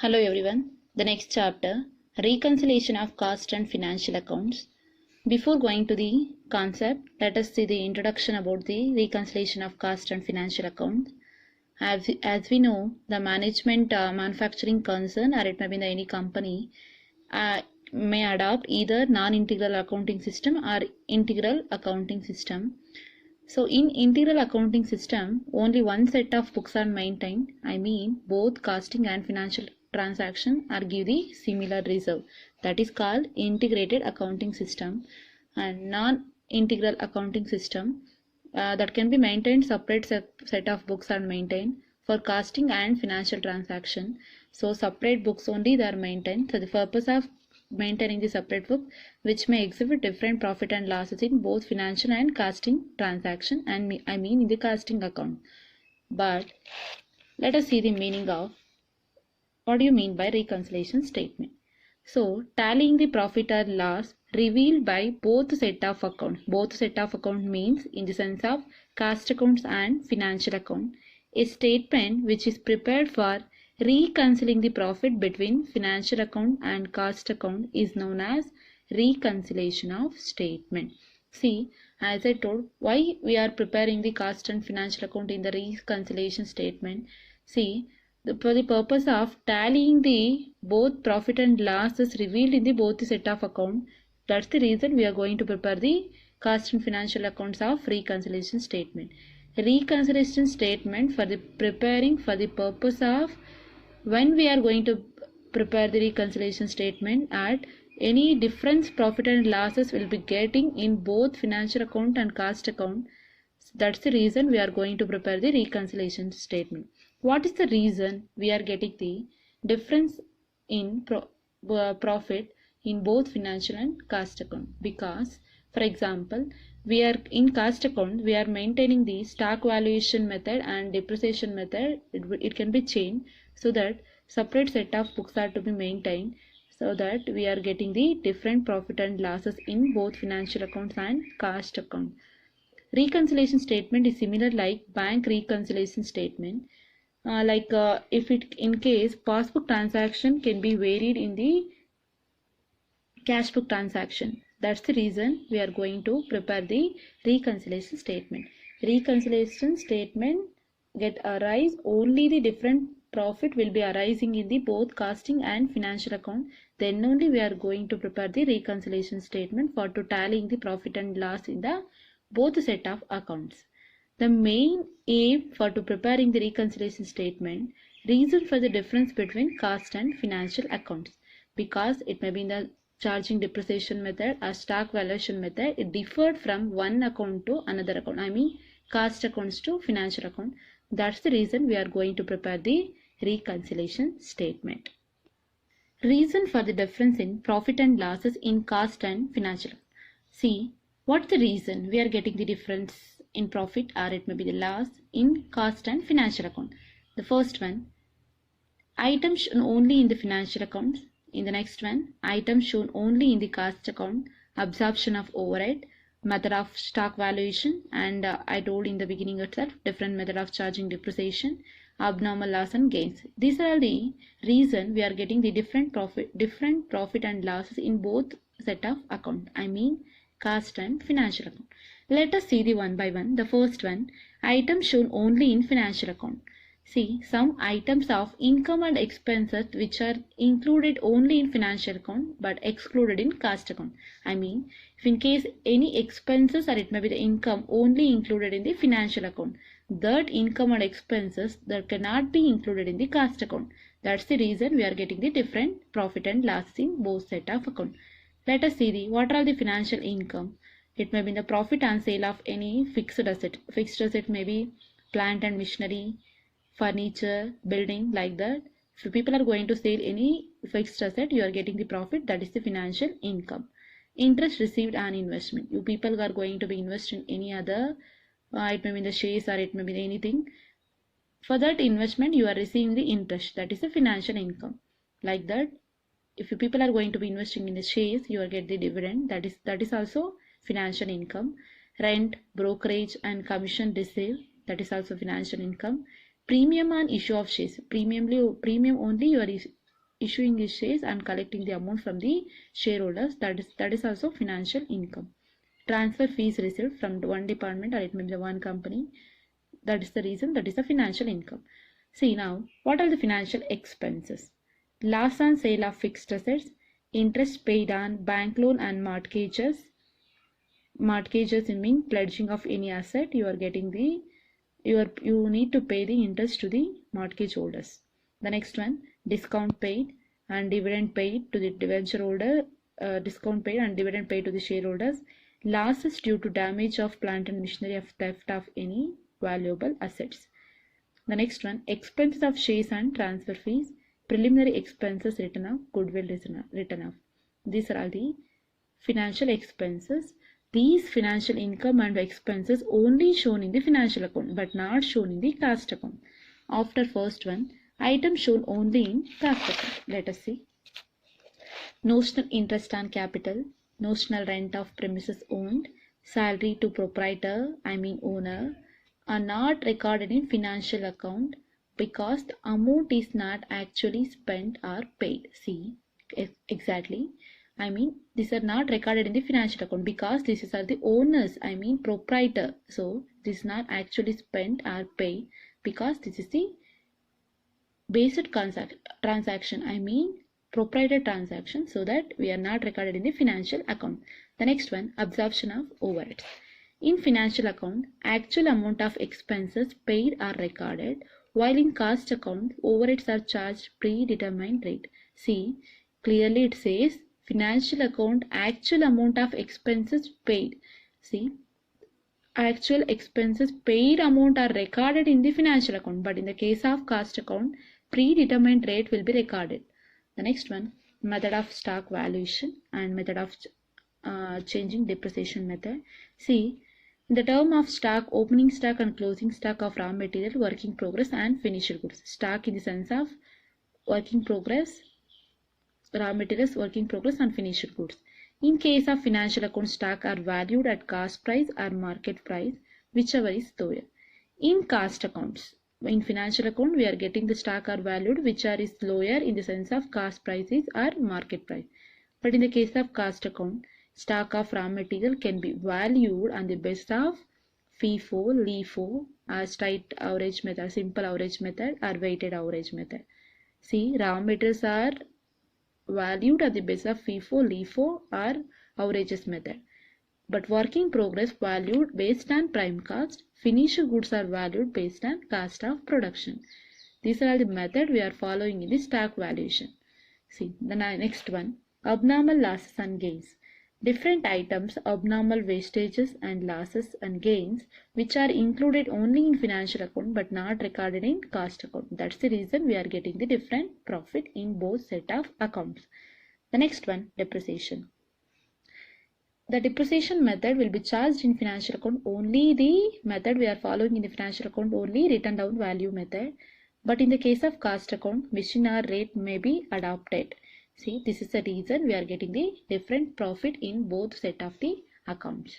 Hello everyone. The next chapter, reconciliation of cost and financial accounts. Before going to the concept, let us see the introduction about the reconciliation of cost and financial accounts. As we know, the management manufacturing concern or it may be in any company may adopt either non-integral accounting system or integral accounting system. So in integral accounting system, only one set of books are maintained. I mean both costing and financial transaction are give the similar reserve. That is called integrated accounting system. And non-integral accounting system that can be maintained separate set of books are maintained for costing and financial transaction. So separate books only they are maintained. So the purpose of maintaining the separate book which may exhibit different profit and losses in both financial and costing transaction and I mean in the costing account. But let us see the meaning of what do you mean by reconciliation statement. So tallying the profit or loss revealed by both set of accounts. Both set of account means in the sense of cost accounts and financial account. A statement which is prepared for reconciling the profit between financial account and cost account is known as reconciliation of statement. See, as I told, why we are preparing the cost and financial account in the reconciliation statement. See, for the purpose of tallying the both profit and losses revealed in the both the set of account. That's the reason we are going to prepare the cost and financial accounts of reconciliation statement. Reconciliation statement for the preparing for the purpose of when we are going to prepare the reconciliation statement at any difference profit and losses will be getting in both financial account and cost account. That's the reason we are going to prepare the reconciliation statement. What is the reason we are getting the difference in profit in both financial and cost account? Because for example, we are in cost account we are maintaining the stock valuation method and depreciation method. It can be changed so that separate set of books are to be maintained so that we are getting the different profit and losses in both financial accounts and cost account. Reconciliation statement is similar like bank reconciliation statement. If it in case passbook transaction can be varied in the cash book transaction. That's the reason we are going to prepare the reconciliation statement. Reconciliation statement get arise only the different profit will be arising in the both costing and financial account. Then only we are going to prepare the reconciliation statement for to tallying the profit and loss in the both set of accounts. The main aim for to preparing the reconciliation statement, reason for the difference between cost and financial accounts, because it may be in the charging depreciation method or stock valuation method, it differed from one account to another account. I mean cost accounts to financial account. That's the reason we are going to prepare the reconciliation statement. Reason for the difference in profit and losses in cost and financial. See, what's the reason we are getting the difference in profit or it may be the loss in cost and financial account? The first one, items shown only in the financial accounts. In the next one, items shown only in the cost account, absorption of overhead, method of stock valuation, and I told in the beginning itself, different method of charging depreciation, abnormal loss and gains. These are the reason we are getting the different profit and losses in both set of account. I mean cost and financial account. Let us see the one by one. The first one, items shown only in financial account. See, some items of income and expenses which are included only in financial account but excluded in cost account. I mean, if in case any expenses or it may be the income only included in the financial account, that income and expenses that cannot be included in the cost account. That's the reason we are getting the different profit and loss in both set of account. Let us see the what are the financial income. It may be the profit on sale of any fixed asset. Fixed asset may be plant and machinery, furniture, building, like that. If people are going to sell any fixed asset, you are getting the profit, that is the financial income. Interest received on investment. You people are going to be invested in any other, it may be the shares or it may be anything. For that investment, you are receiving the interest, that is the financial income. Like that, if you people are going to be investing in the shares, you will get the dividend, that is also financial income. Rent, brokerage and commission received, that is also financial income. Premium on issue of shares. Premium only you are issuing his shares and collecting the amount from the shareholders. That is also financial income. Transfer fees received from one department, or it may be one company. That is the reason, that is the financial income. See now, what are the financial expenses? Loss on sale of fixed assets, interest paid on bank loan and mortgages. Mortgages mean pledging of any asset. You are getting the you need to pay the interest to the mortgage holders. The next one, discount paid and dividend paid to the debenture holder. Discount paid and dividend paid to the shareholders. Losses due to damage of plant and machinery, of theft of any valuable assets. The next one, expenses of shares and transfer fees, preliminary expenses written off, goodwill written off. These are all the financial expenses. These financial income and expenses only shown in the financial account but not shown in the cost account. After first one, item shown only in cost account. Let us see. Notional interest on capital, notional rent of premises owned, salary to proprietor, owner, are not recorded in financial account because the amount is not actually spent or paid. See, exactly. These are not recorded in the financial account because these are the owners, proprietor. So this is not actually spent or paid because this is the basic transaction, proprietor transaction, so that we are not recorded in the financial account. The next one, absorption of overheads. In financial account, actual amount of expenses paid are recorded, while in cost account, overheads are charged predetermined rate. See, clearly it says financial account, actual amount of expenses paid. See, actual expenses paid amount are recorded in the financial account, but in the case of cost account, predetermined rate will be recorded. The next one, method of stock valuation and method of changing depreciation method. See, in the term of stock, opening stock and closing stock of raw material, work in progress and finished goods. Stock in the sense of work in progress, raw materials, work in progress and finished goods. In case of financial account, stock are valued at cost price or market price, whichever is lower. In cost accounts, in financial account, we are getting the stock are valued which is lower in the sense of cost prices or market price. But in the case of cost account, stock of raw material can be valued on the basis of FIFO, LIFO, or straight average method, simple average method, or weighted average method. See, raw materials are valued on the basis of FIFO, LIFO, or averages method. But work in progress valued based on prime cost. Finished goods are valued based on cost of production. These are all the method we are following in the stock valuation. See, the next one, abnormal losses and gains. Different items, abnormal wastages and losses and gains, which are included only in financial account but not recorded in cost account. That's the reason we are getting the different profit in both set of accounts. The next one, depreciation. The depreciation method will be charged in financial account only the method we are following in the financial account only written down value method. But in the case of cost account, machine hour rate may be adopted. See, this is the reason we are getting the different profit in both set of the accounts.